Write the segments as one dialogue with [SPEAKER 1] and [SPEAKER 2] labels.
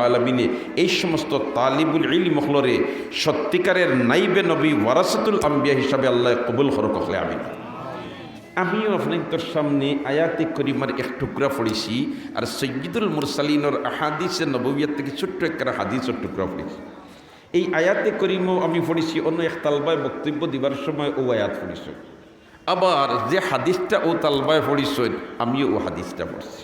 [SPEAKER 1] আলামিনে এই সমস্ত তালিবুল ইলম হলরে সত্যিকারের নাইবে নবী ওয়ারাসাতুল আম্বিয়া হিসাবে আল্লাহ কবুল করুক আমিন। আমিও আপনাদের সামনে আয়াতে করিমার এক টুকরা পড়েছি আর সৈয়দুল মুরসালিনের আহাদিসে নববিয়াত থেকে ছোট্ট একটা হাদিসের টুকরা পড়েছি। এই আয়াতে করিমও আমি পড়েছি অন্য এক তালবায় বক্তব্য দিবার সময় ও আয়াত পড়েছি, আবার যে হাদিসটা ও তালবায় পড়েছেন আমিও ও হাদিসটা পড়ছি।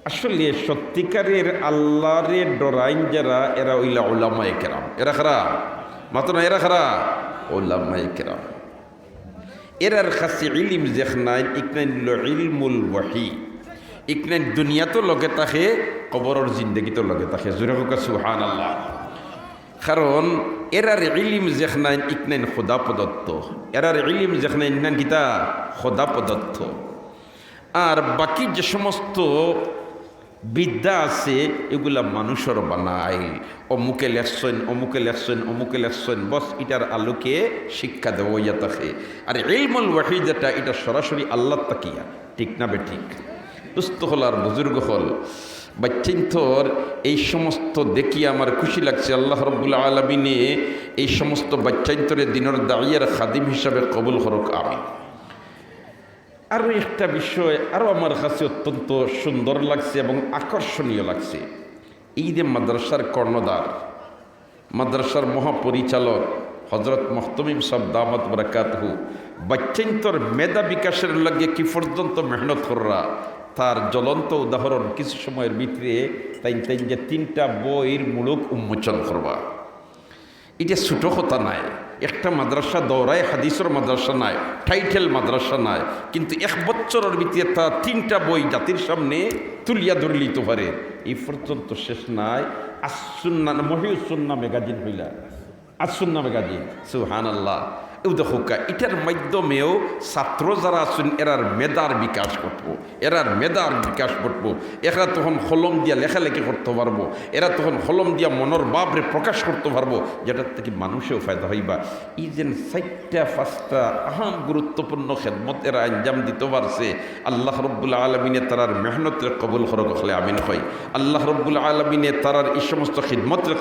[SPEAKER 1] আসলে সত্যিকারের আল্লাহরে ডরাইন যারা এরা ওইলা উলামায়ে কেরাম, এরা খারা মাত্র না, এরা খারা উলামায়ে কেরাম। এরার কাছে ইলম যেখনাইন ইকনাইন ইলমুল ওয়াহি, ইকনাইন দুনিয়া তো লগে থাকে কবরের জিন্দগি তো লগে থাকে। জোরে হোক সুবহানাল্লাহ। কারণ এরার ইলম যেখনাইন ইকনাইন খোদা প্রদত্ত, এরার ইলম যেখনাইন না গীতা খোদা প্রদত্ত। আর বাকি যে সমস্ত বিদ্যা আছে এগুলা মানুষের বানায়, অমুকে লেখছেন অমুকে লেখছেন অমুকে লেখছেন, বস এটার আলোকে শিক্ষা দেওয়া ইয়া থাকে। আর ইলমুল ওয়াহি যেটা এটা সরাসরি আল্লাহ তাকিয়া, ঠিক না বে ঠিক? দুস্থ হল আর বুজুর্গ হল বাচ্চিন্তর এই সমস্ত দেখি আমার খুশি লাগছে। আল্লাহ রাব্বুল আলামিনে এই সমস্ত বাচ্চান্তরের দিনের দাঁড়িয়ার খাদিম হিসাবে কবুল করুক আমিন। আরও একটা বিষয় আরও আমার কাছে অত্যন্ত সুন্দর লাগছে এবং আকর্ষণীয় লাগছে। এই যে মাদ্রাসার কর্ণধার, মাদ্রাসার মহাপরিচালক হজরত মুহতামিম সাহেব দামাত বারাকাতুহু বাচ্চান্তর মেধা বিকাশের লাগে কি পর্যন্ত মেহনত কররা, তার জ্বলন্ত উদাহরণ কিছু সময়ের ভিতরে তাই যে 3টা বইয়ের মূলক উন্মোচন করবা। এটা ছোটো কথা নাই। একটা মাদ্রাসা দৌড়ায় হাদিসের মাদ্রাসা নাই, টাইটেল মাদ্রাসা নাই, কিন্তু 1 বছরের ভিতরে তা 3টা বই জাতির সামনে তুলিয়া ধরলিতে পারে। এই পর্যন্ত শেষ নাই। আসুন্না মহিউসুন্না ম্যাগাজিন হইলা, আসুন্না ম্যাগাজিন, সুবহানাল্লাহ। এও দেখো এটার মাধ্যমেও ছাত্র যারা আছেন এরার মেধার বিকাশ ঘটবো, এরার মেধার বিকাশ ঘটবো। এরা তখন কলম দিয়া লেখালেখি করতে পারবো, এরা তখন কলম দিয়া মনের ভাবরে প্রকাশ করতে পারবো, যেটার থেকে মানুষেও ফায়দা হইবা। এই যে 4টা 5টা আহাম গুরুত্বপূর্ণ খেদমত এরা আঞ্জাম দিতে পারছে, আল্লাহ রব্বুল আলমিনে তারার মেহনতের কবুল করক আমিন হয়। আল্লাহ রব্বুল আলমিনে তারার এই সমস্ত খিদমতের